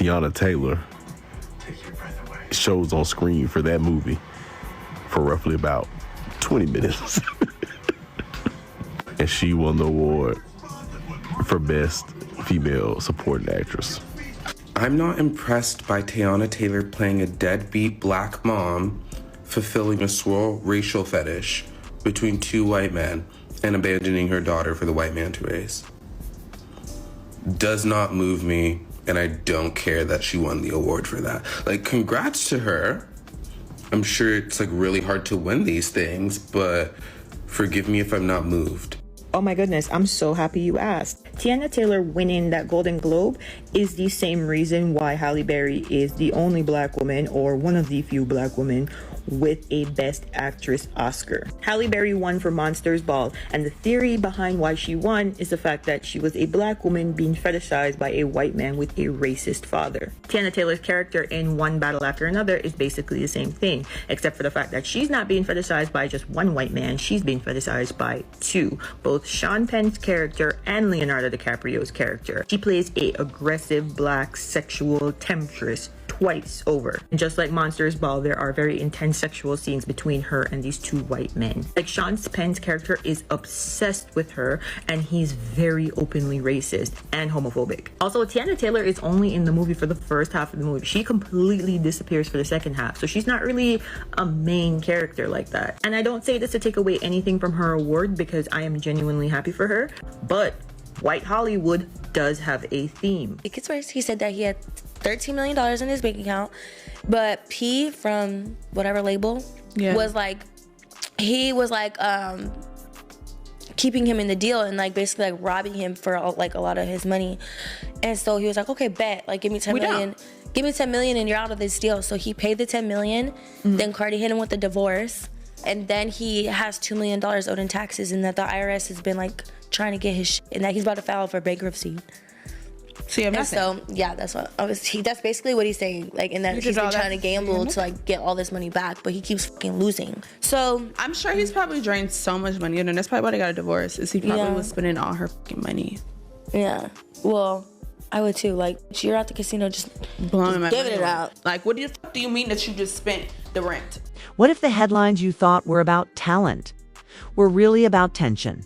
Teyana Taylor shows on screen for that movie for roughly about 20 minutes. And she won the award for Best Female Supporting Actress. I'm not impressed by Teyana Taylor playing a deadbeat black mom fulfilling a swirl racial fetish between two white men and abandoning her daughter for the white man to raise. Does not move me, and I don't care that she won the award for that. Like, congrats to her. I'm sure it's like really hard to win these things, but forgive me if I'm not moved. Oh my goodness, I'm so happy you asked. Teyana Taylor winning that Golden Globe is the same reason why Halle Berry is the only black woman, or one of the few black women, with a Best Actress Oscar. Halle Berry won for Monsters Ball, and the theory behind why she won is the fact that she was a black woman being fetishized by a white man with a racist father. Teyana Taylor's character in One Battle After Another is basically the same thing, except for the fact that she's not being fetishized by just one white man, she's being fetishized by two, both Sean Penn's character and Leonardo DiCaprio's character. She plays a aggressive black sexual temptress twice over. And just like Monsters Ball, there are very intense sexual scenes between her and these two white men. Like, Sean Penn's character is obsessed with her, and he's very openly racist and homophobic. Also, Teyana Taylor is only in the movie for the first half of the movie. She completely disappears for the second half, so she's not really a main character like that. And I don't say this to take away anything from her award, because I am genuinely happy for her, but white Hollywood does have a theme. It's worse. He said that he had $13 million in his bank account, but P from whatever label was like, he was like keeping him in the deal and like basically like robbing him for like a lot of his money. And so he was like, okay, bet, like give me 10 million. Give me 10 million and you're out of this deal. So he paid the 10 million. Then Cardi hit him with the divorce. And then he has $2 million owed in taxes, and that the IRS has been like trying to get his shit, and that he's about to file for bankruptcy. See, I'm missing. So yeah, that's basically what he's saying. Like, and that he's been trying to gamble to like get all this money back, but he keeps fucking losing. So I'm sure he's probably drained so much money, and that's probably why they got a divorce. Is he probably was spending all her fucking money? Yeah. Well, I would too. Like, you're at the casino just blowing my giving it out. Like, what the fuck do you mean that you just spent the rent? What if the headlines you thought were about talent were really about tension?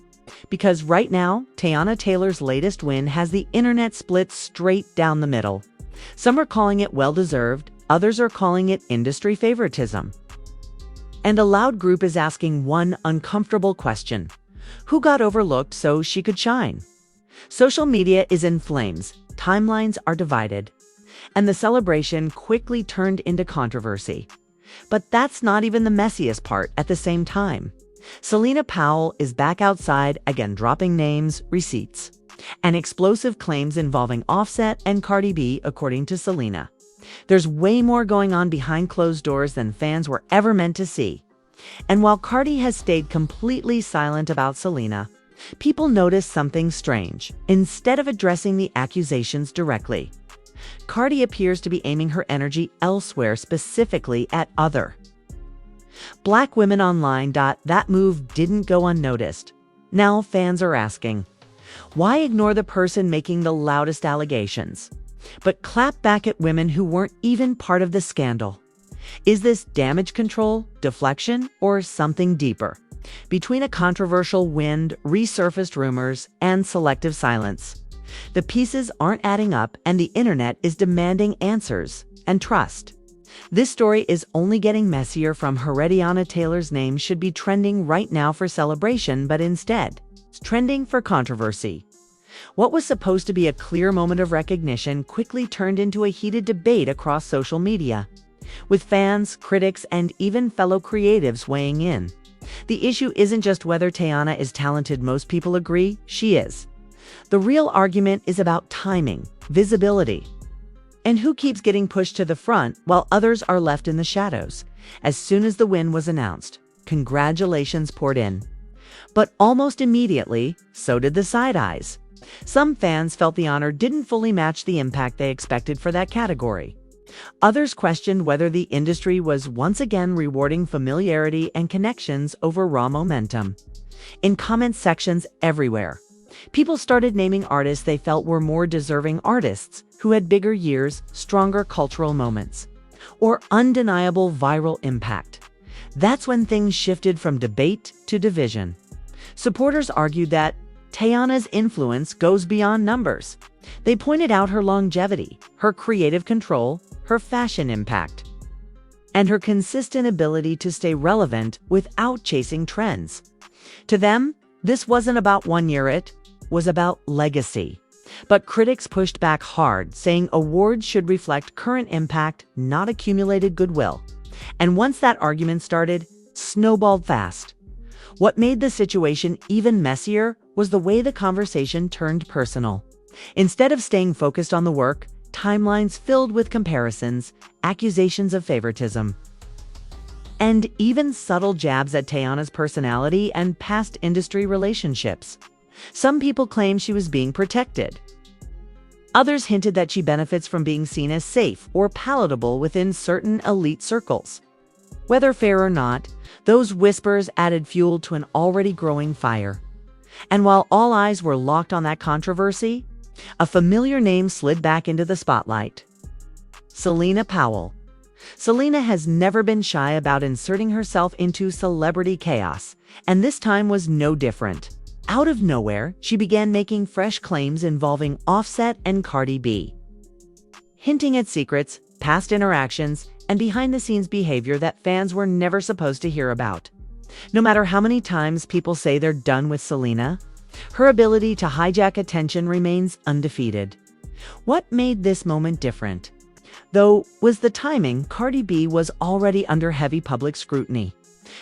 Because right now, Teyana Taylor's latest win has the internet split straight down the middle. Some are calling it well-deserved, others are calling it industry favoritism. And a loud group is asking one uncomfortable question: who got overlooked so she could shine? Social media is in flames, timelines are divided, and the celebration quickly turned into controversy. But that's not even the messiest part at the same time. Celina Powell is back outside again, dropping names, receipts, and explosive claims involving Offset and Cardi B, according to Celina. There's way more going on behind closed doors than fans were ever meant to see. And while Cardi has stayed completely silent about Celina, people notice something strange. Instead of addressing the accusations directly, Cardi appears to be aiming her energy elsewhere, specifically at other Black women online. That move didn't go unnoticed. Now fans are asking, why ignore the person making the loudest allegations, but clap back at women who weren't even part of the scandal? Is this damage control, deflection, or something deeper? Between a controversial win, resurfaced rumors, and selective silence, the pieces aren't adding up, and the internet is demanding answers and trust. This story is only getting messier. From Teyana Taylor's name should be trending right now for celebration, but instead, it's trending for controversy. What was supposed to be a clear moment of recognition quickly turned into a heated debate across social media, with fans, critics, and even fellow creatives weighing in. The issue isn't just whether Teyana is talented. Most people agree she is. The real argument is about timing, visibility, and who keeps getting pushed to the front while others are left in the shadows. As soon as the win was announced, congratulations poured in. But almost immediately, so did the side eyes. Some fans felt the honor didn't fully match the impact they expected for that category. Others questioned whether the industry was once again rewarding familiarity and connections over raw momentum. In comment sections everywhere, People started naming artists they felt were more deserving artists who had bigger years, stronger cultural moments, or undeniable viral impact. That's when things shifted from debate to division. Supporters argued that Teyana's influence goes beyond numbers. They pointed out her longevity, her creative control, her fashion impact, and her consistent ability to stay relevant without chasing trends. To them, this wasn't about 1 year, it was about legacy. But critics pushed back hard, saying awards should reflect current impact, not accumulated goodwill. And once that argument started, snowballed fast. What made the situation even messier was the way the conversation turned personal. Instead of staying focused on the work, timelines filled with comparisons, accusations of favoritism, and even subtle jabs at Teyana's personality and past industry relationships. Some people claim she was being protected. Others hinted that she benefits from being seen as safe or palatable within certain elite circles. Whether fair or not, those whispers added fuel to an already growing fire. And while all eyes were locked on that controversy, a familiar name slid back into the spotlight: Celina Powell. Celina has never been shy about inserting herself into celebrity chaos, and this time was no different. Out of nowhere, she began making fresh claims involving Offset and Cardi B, hinting at secrets, past interactions, and behind-the-scenes behavior that fans were never supposed to hear about. No matter how many times people say they're done with Celina, her ability to hijack attention remains undefeated. What made this moment different, though, was the timing. Cardi B was already under heavy public scrutiny.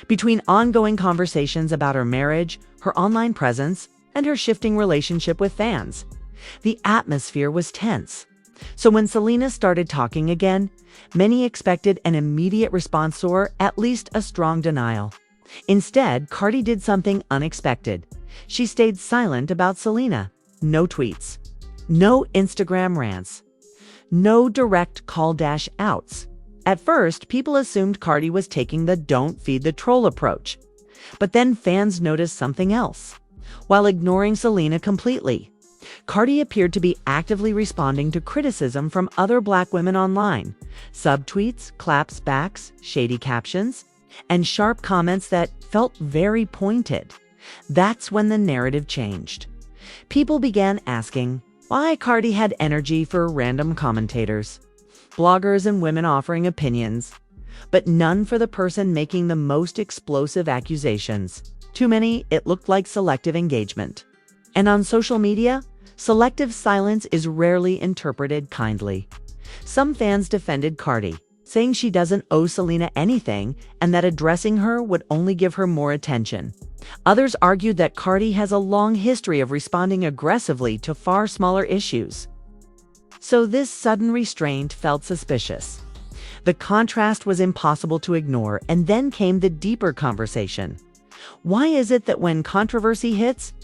Between ongoing conversations about her marriage, her online presence, and her shifting relationship with fans, the atmosphere was tense. So when Celina started talking again, many expected an immediate response or at least a strong denial. Instead, Cardi did something unexpected. She stayed silent about Celina. No tweets, no Instagram rants, no direct call-outs. At first, people assumed Cardi was taking the "don't feed the troll" approach. But then fans noticed something else. While ignoring Celina completely, Cardi appeared to be actively responding to criticism from other Black women online. Subtweets, claps backs, shady captions, and sharp comments that felt very pointed. That's when the narrative changed. People began asking why Cardi had energy for random commentators, bloggers, and women offering opinions, but none for the person making the most explosive accusations. Too many, it looked like selective engagement. And on social media, selective silence is rarely interpreted kindly. Some fans defended Cardi, saying she doesn't owe Celina anything and that addressing her would only give her more attention. Others argued that Cardi has a long history of responding aggressively to far smaller issues. So this sudden restraint felt suspicious. The contrast was impossible to ignore, and then came the deeper conversation. Why is it that when controversy hits,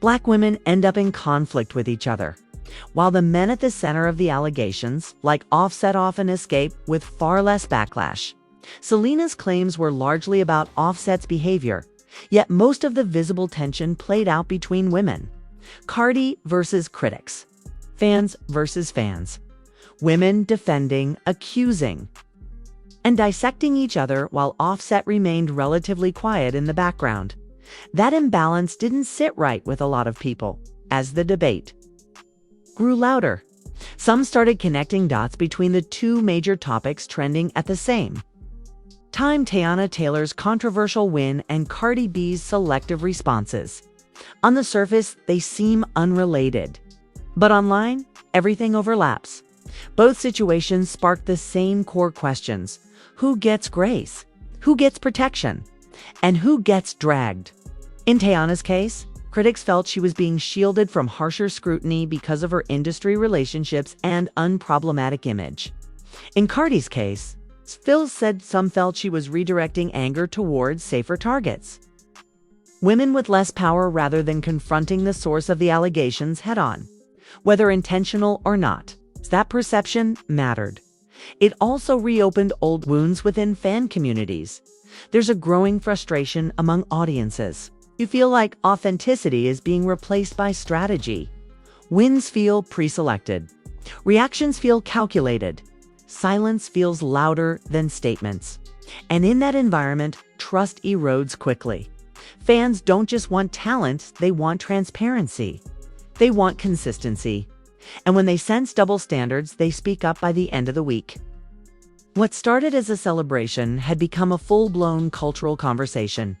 Black women end up in conflict with each other, while the men at the center of the allegations, like Offset, often escape with far less backlash? Celina's claims were largely about Offset's behavior, yet most of the visible tension played out between women. Cardi versus critics. Fans versus fans. Women defending, accusing, and dissecting each other while Offset remained relatively quiet in the background. That imbalance didn't sit right with a lot of people. As the debate grew louder, some started connecting dots between the two major topics trending at the same time: Teyana Taylor's controversial win and Cardi B's selective responses. On the surface, they seem unrelated. But online, everything overlaps. Both situations spark the same core questions: who gets grace? Who gets protection? And who gets dragged? In Teyana's case, critics felt she was being shielded from harsher scrutiny because of her industry relationships and unproblematic image. In Cardi's case, Phil said some felt she was redirecting anger towards safer targets, women with less power, rather than confronting the source of the allegations head-on. Whether intentional or not, that perception mattered. It also reopened old wounds within fan communities. There's a growing frustration among audiences. You feel like authenticity is being replaced by strategy. Wins feel pre-selected. Reactions feel calculated. Silence feels louder than statements. And in that environment, trust erodes quickly. Fans don't just want talent, they want transparency. They want consistency. And when they sense double standards, they speak up by the end of the week. What started as a celebration had become a full-blown cultural conversation.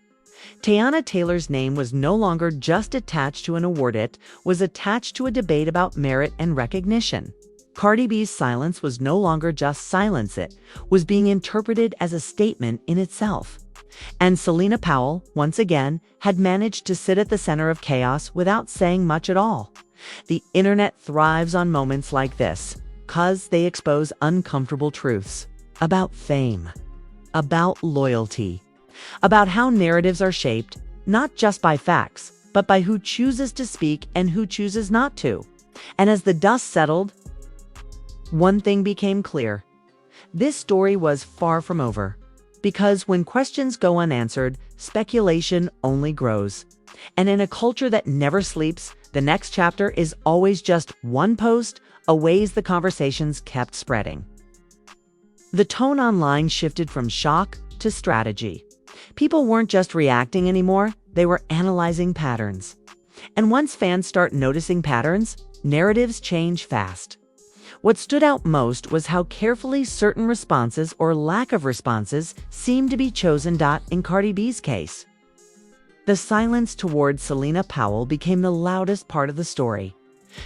Teyana Taylor's name was no longer just attached to an award, it was attached to a debate about merit and recognition. Cardi B's silence was no longer just silence, it was being interpreted as a statement in itself. And Celina Powell, once again, had managed to sit at the center of chaos without saying much at all. The internet thrives on moments like this, 'cause they expose uncomfortable truths about fame, about loyalty, about how narratives are shaped, not just by facts, but by who chooses to speak and who chooses not to. And as the dust settled, one thing became clear. This story was far from over. Because when questions go unanswered, speculation only grows. And in a culture that never sleeps, the next chapter is always just one post away as the conversations kept spreading. The tone online shifted from shock to strategy. People weren't just reacting anymore, they were analyzing patterns. And once fans start noticing patterns, narratives change fast. What stood out most was how carefully certain responses or lack of responses seemed to be chosen. In Cardi B's case, the silence toward Celina Powell became the loudest part of the story.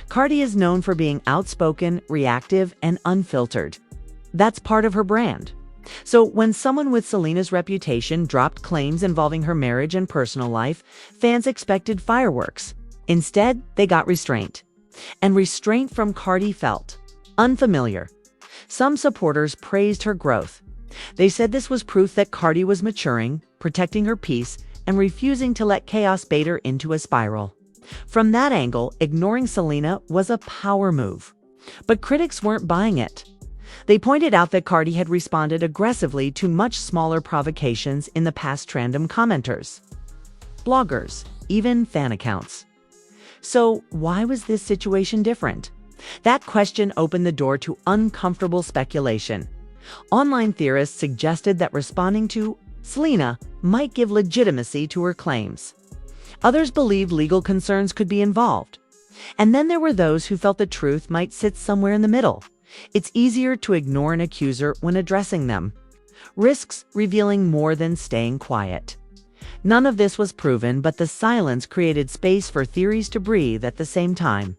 Cardi is known for being outspoken, reactive, and unfiltered. That's part of her brand. So when someone with Celina's reputation dropped claims involving her marriage and personal life, fans expected fireworks. Instead, they got restraint. And restraint from Cardi felt unfamiliar. Some supporters praised her growth. They said this was proof that Cardi was maturing, protecting her peace, and refusing to let chaos bait her into a spiral. From that angle, ignoring Celina was a power move. But critics weren't buying it. They pointed out that Cardi had responded aggressively to much smaller provocations in the past. Random commenters, bloggers, even fan accounts. So why was this situation different? That question opened the door to uncomfortable speculation. Online theorists suggested that responding to Celina might give legitimacy to her claims. Others believed legal concerns could be involved. And then there were those who felt the truth might sit somewhere in the middle. It's easier to ignore an accuser when addressing them. Risks revealing more than staying quiet. None of this was proven, but the silence created space for theories to breathe at the same time.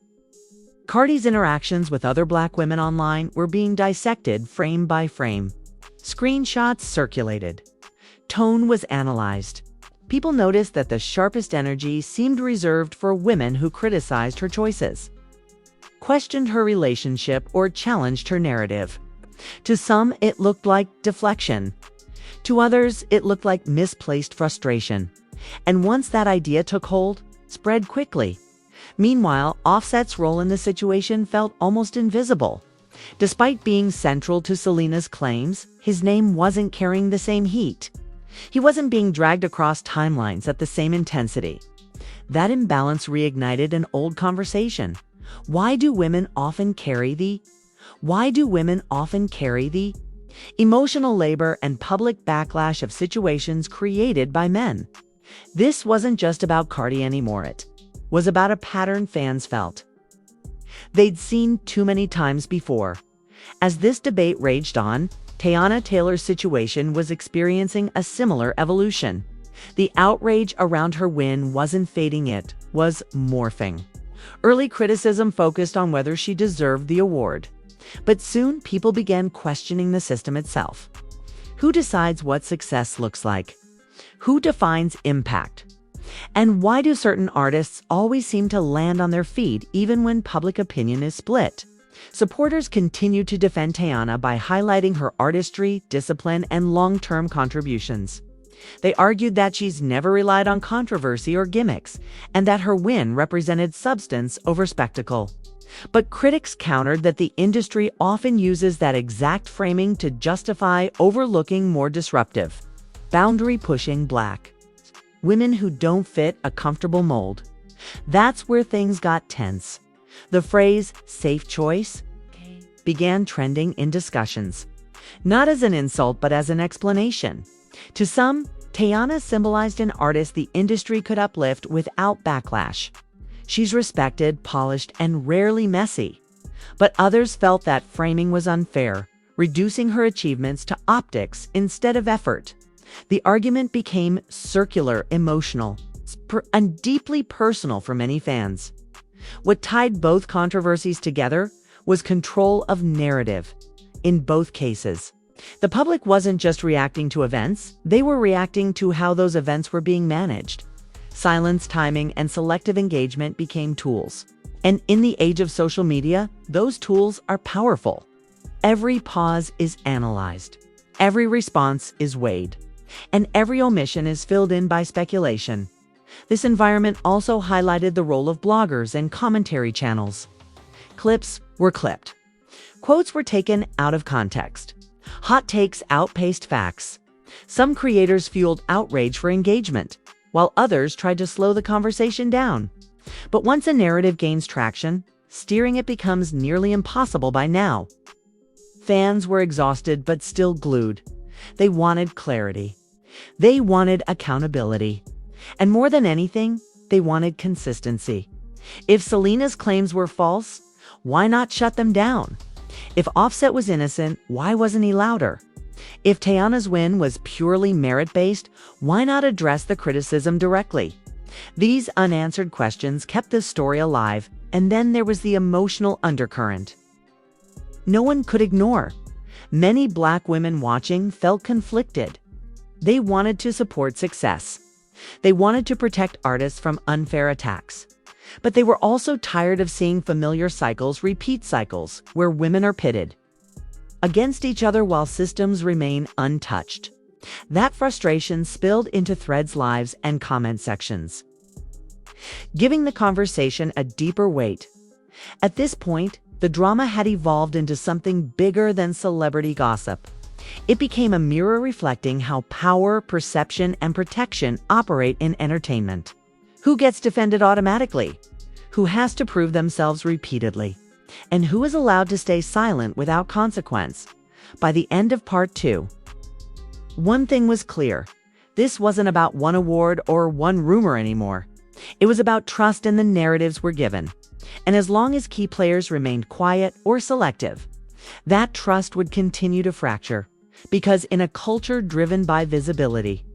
Cardi's interactions with other Black women online were being dissected frame by frame. Screenshots circulated. Tone was analyzed. People noticed that the sharpest energy seemed reserved for women who criticized her choices, questioned her relationship, or challenged her narrative. To some, it looked like deflection. To others, it looked like misplaced frustration. And once that idea took hold, spread quickly. Meanwhile, Offset's role in the situation felt almost invisible. Despite being central to Celina's claims, his name wasn't carrying the same heat. He wasn't being dragged across timelines at the same intensity. That imbalance reignited an old conversation. Why do women often carry the emotional labor and public backlash of situations created by men? This wasn't just about Cardi anymore, it was about a pattern fans felt they'd seen too many times before. As this debate raged on, Teyana Taylor's situation was experiencing a similar evolution. The outrage around her win wasn't fading, it was morphing. Early criticism focused on whether she deserved the award. But soon people began questioning the system itself. Who decides what success looks like? Who defines impact? And why do certain artists always seem to land on their feet even when public opinion is split? Supporters continue to defend Teyana by highlighting her artistry, discipline, and long-term contributions. They argued that she's never relied on controversy or gimmicks, and that her win represented substance over spectacle. But critics countered that the industry often uses that exact framing to justify overlooking more disruptive, boundary-pushing Black women who don't fit a comfortable mold. That's where things got tense. The phrase safe choice began trending in discussions, not as an insult but as an explanation. To some, Teyana symbolized an artist the industry could uplift without backlash. She's respected, polished, and rarely messy. But others felt that framing was unfair, reducing her achievements to optics instead of effort. The argument became circular, emotional, and deeply personal for many fans. What tied both controversies together was control of narrative. In both cases, the public wasn't just reacting to events, they were reacting to how those events were being managed. Silence, timing, and selective engagement became tools. And in the age of social media, those tools are powerful. Every pause is analyzed, every response is weighed, and every omission is filled in by speculation. This environment also highlighted the role of bloggers and commentary channels. Clips were clipped. Quotes were taken out of context. Hot takes outpaced facts. Some creators fueled outrage for engagement, while others tried to slow the conversation down. But once a narrative gains traction, steering it becomes nearly impossible by now. Fans were exhausted but still glued. They wanted clarity. They wanted accountability. And more than anything, they wanted consistency. If Celina's claims were false, why not shut them down? If Offset was innocent, why wasn't he louder? If Teyana's win was purely merit-based, why not address the criticism directly? These unanswered questions kept the story alive, and then there was the emotional undercurrent no one could ignore. Many Black women watching felt conflicted. They wanted to support success. They wanted to protect artists from unfair attacks. But they were also tired of seeing familiar cycles repeat, cycles where women are pitted against each other while systems remain untouched. That frustration spilled into threads, lives, and comment sections, giving the conversation a deeper weight. At this point, the drama had evolved into something bigger than celebrity gossip. It became a mirror reflecting how power, perception, and protection operate in entertainment. Who gets defended automatically? Who has to prove themselves repeatedly? And who is allowed to stay silent without consequence? By the end of part 2, one thing was clear. This wasn't about one award or one rumor anymore. It was about trust in the narratives we're given. And as long as key players remained quiet or selective, that trust would continue to fracture. Because in a culture driven by visibility,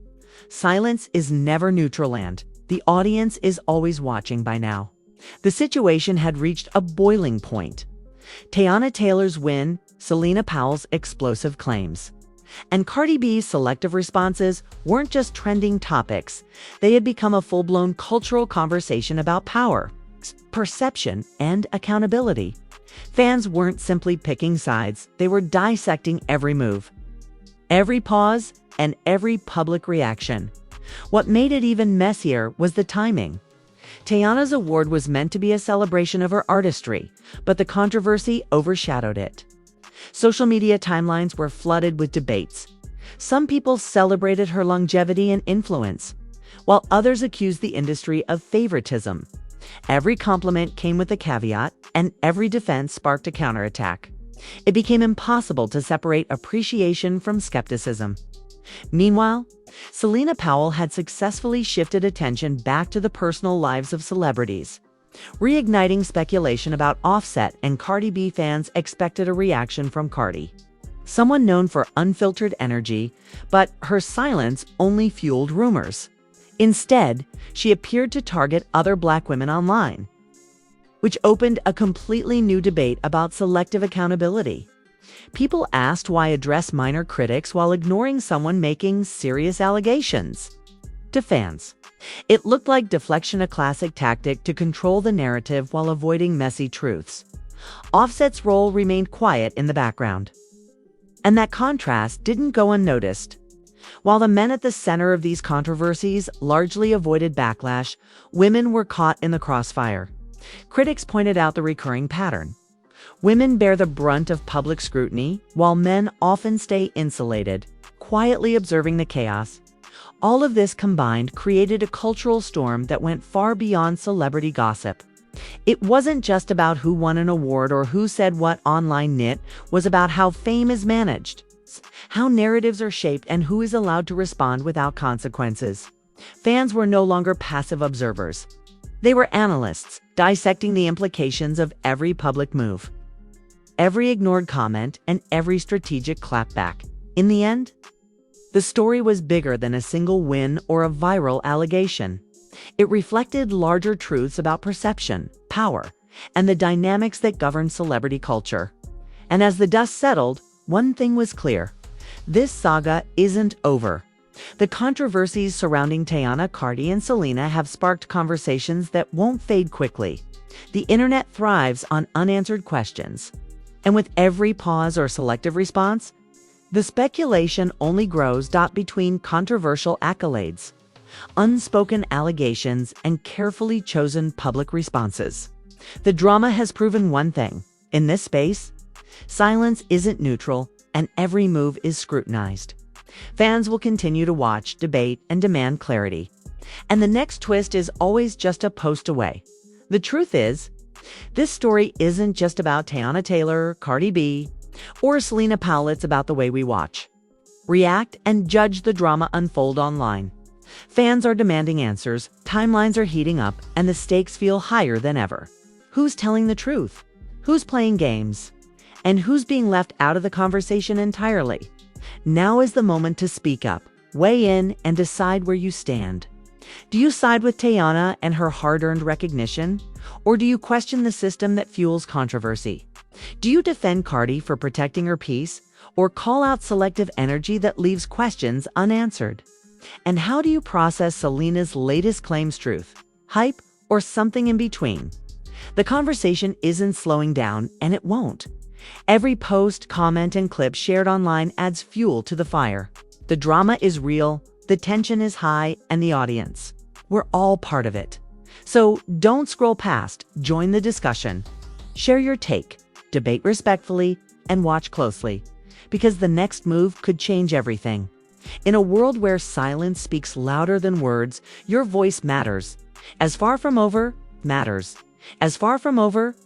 silence is never neutral land. The audience is always watching by now. The situation had reached a boiling point. Teyana Taylor's win, Celina Powell's explosive claims, and Cardi B's selective responses weren't just trending topics. They had become a full-blown cultural conversation about power, perception, and accountability. Fans weren't simply picking sides. They were dissecting every move, every pause, and every public reaction. What made it even messier was the timing. Teyana's award was meant to be a celebration of her artistry, but the controversy overshadowed it. Social media timelines were flooded with debates. Some people celebrated her longevity and influence, while others accused the industry of favoritism. Every compliment came with a caveat, and every defense sparked a counterattack. It became impossible to separate appreciation from skepticism. Meanwhile, Celina Powell had successfully shifted attention back to the personal lives of celebrities, reigniting speculation about Offset, and Cardi B fans expected a reaction from Cardi, someone known for unfiltered energy, but her silence only fueled rumors. Instead, she appeared to target other Black women online, which opened a completely new debate about selective accountability. People asked why address minor critics while ignoring someone making serious allegations. To fans, it looked like deflection, a classic tactic to control the narrative while avoiding messy truths. Offset's role remained quiet in the background, and that contrast didn't go unnoticed. While the men at the center of these controversies largely avoided backlash, women were caught in the crossfire. Critics pointed out the recurring pattern. Women bear the brunt of public scrutiny, while men often stay insulated, quietly observing the chaos. All of this combined created a cultural storm that went far beyond celebrity gossip. It wasn't just about who won an award or who said what online. It was about how fame is managed, how narratives are shaped, and who is allowed to respond without consequences. Fans were no longer passive observers. They were analysts, dissecting the implications of every public move, every ignored comment, and every strategic clapback. In the end, the story was bigger than a single win or a viral allegation. It reflected larger truths about perception, power, and the dynamics that govern celebrity culture. And as the dust settled, one thing was clear: this saga isn't over. The controversies surrounding Teyana, Cardi, and Celina have sparked conversations that won't fade quickly. The internet thrives on unanswered questions, and with every pause or selective response, the speculation only grows. Between controversial accolades, unspoken allegations, and carefully chosen public responses, the drama has proven one thing: in this space, silence isn't neutral, and every move is scrutinized. Fans will continue to watch, debate, and demand clarity. And the next twist is always just a post away. The truth is, this story isn't just about Teyana Taylor, Cardi B, or Celina Powell. It's about the way we watch, react, and judge the drama unfold online. Fans are demanding answers, timelines are heating up, and the stakes feel higher than ever. Who's telling the truth? Who's playing games? And who's being left out of the conversation entirely? Now is the moment to speak up, weigh in, and decide where you stand. Do you side with Teyana and her hard-earned recognition? Or do you question the system that fuels controversy? Do you defend Cardi for protecting her peace, or call out selective energy that leaves questions unanswered? And how do you process Celina's latest claims: truth, hype, or something in between? The conversation isn't slowing down, and it won't. Every post, comment, and clip shared online adds fuel to the fire. The drama is real, the tension is high, and the audience, we're all part of it. So don't scroll past, join the discussion. Share your take, debate respectfully, and watch closely, because the next move could change everything. In a world where silence speaks louder than words, your voice matters. As far from over, matters. As far from over,